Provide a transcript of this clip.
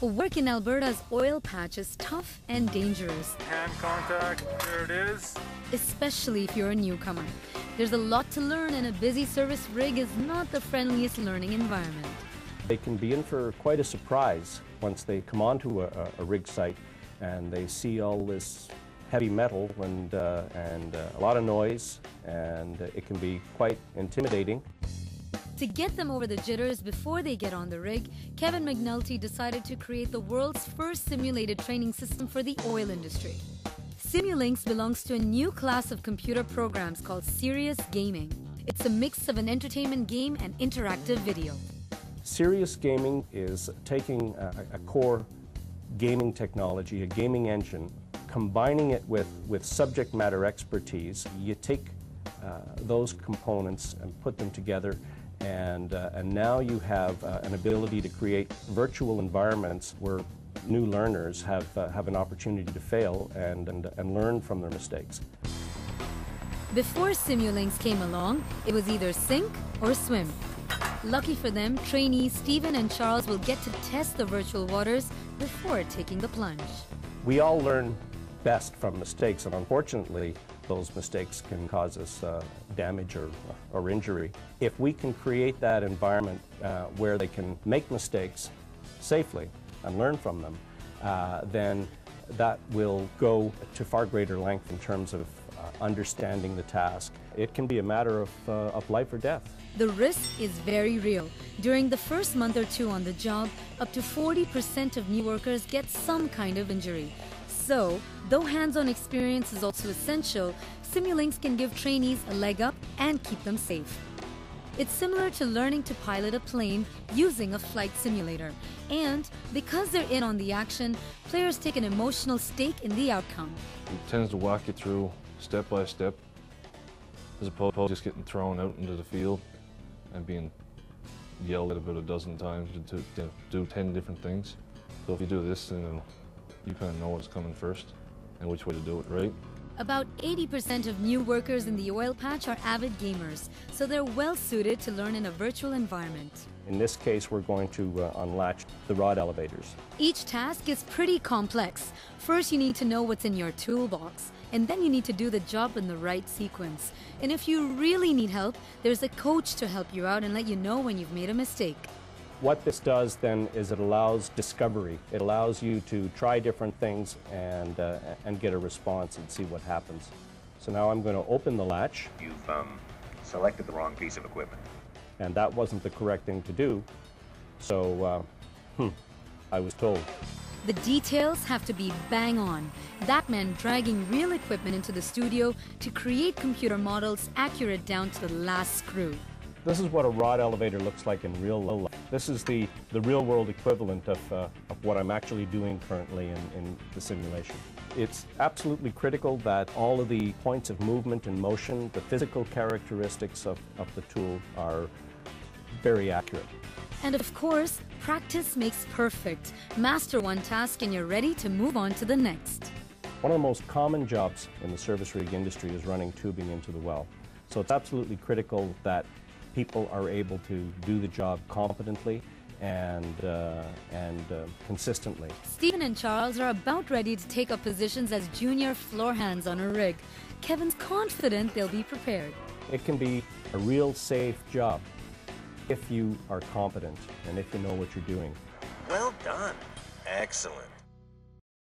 Work in Alberta's oil patch is tough and dangerous. Hand contact, there it is. Especially if you're a newcomer. There's a lot to learn, and a busy service rig is not the friendliest learning environment. They can be in for quite a surprise once they come onto a rig site and they see all this heavy metal and a lot of noise, and it can be quite intimidating. To get them over the jitters before they get on the rig, Kevin McNulty decided to create the world's first simulated training system for the oil industry. Simulinx belongs to a new class of computer programs called serious gaming. It's a mix of an entertainment game and interactive video. Serious gaming is taking a core gaming technology, a gaming engine, combining it with subject matter expertise. You take those components and put them together, and now you have an ability to create virtual environments where new learners have an opportunity to fail and learn from their mistakes. Before Simulinx came along, it was either sink or swim. Lucky for them, trainees Stephen and Charles will get to test the virtual waters before taking the plunge. We all learn best from mistakes, and unfortunately, those mistakes can cause us damage or injury. If we can create that environment where they can make mistakes safely and learn from them, then that will go to far greater length in terms of understanding the task. It can be a matter of life or death. The risk is very real. During the first month or two on the job, up to 40% of new workers get some kind of injury. So, though hands-on experience is also essential, Simulinx can give trainees a leg up and keep them safe. It's similar to learning to pilot a plane using a flight simulator. And because they're in on the action, players take an emotional stake in the outcome. It tends to walk you through step by step, as opposed to just getting thrown out into the field and being yelled at about a dozen times to do 10 different things. So if you do this, then you kind of know what's coming first and which way to do it right. About 80% of new workers in the oil patch are avid gamers, so they're well suited to learn in a virtual environment. In this case, we're going to unlatch the rod elevators. Each task is pretty complex. First, you need to know what's in your toolbox, and then you need to do the job in the right sequence. And if you really need help, there's a coach to help you out and let you know when you've made a mistake. What this does then is it allows discovery. It allows you to try different things and get a response and see what happens. So now I'm going to open the latch. You've selected the wrong piece of equipment. And that wasn't the correct thing to do, so I was told. The details have to be bang on. That meant dragging real equipment into the studio to create computer models accurate down to the last screw. This is what a rod elevator looks like in real life. This is the real-world equivalent of what I'm actually doing currently in the simulation. It's absolutely critical that all of the points of movement and motion, the physical characteristics of the tool are very accurate. And of course, practice makes perfect. Master one task and you're ready to move on to the next. One of the most common jobs in the service rig industry is running tubing into the well. So it's absolutely critical that people are able to do the job competently and consistently. Stephen and Charles are about ready to take up positions as junior floor hands on a rig. Kevin's confident they'll be prepared. It can be a real safe job if you are competent and if you know what you're doing. Well done. Excellent.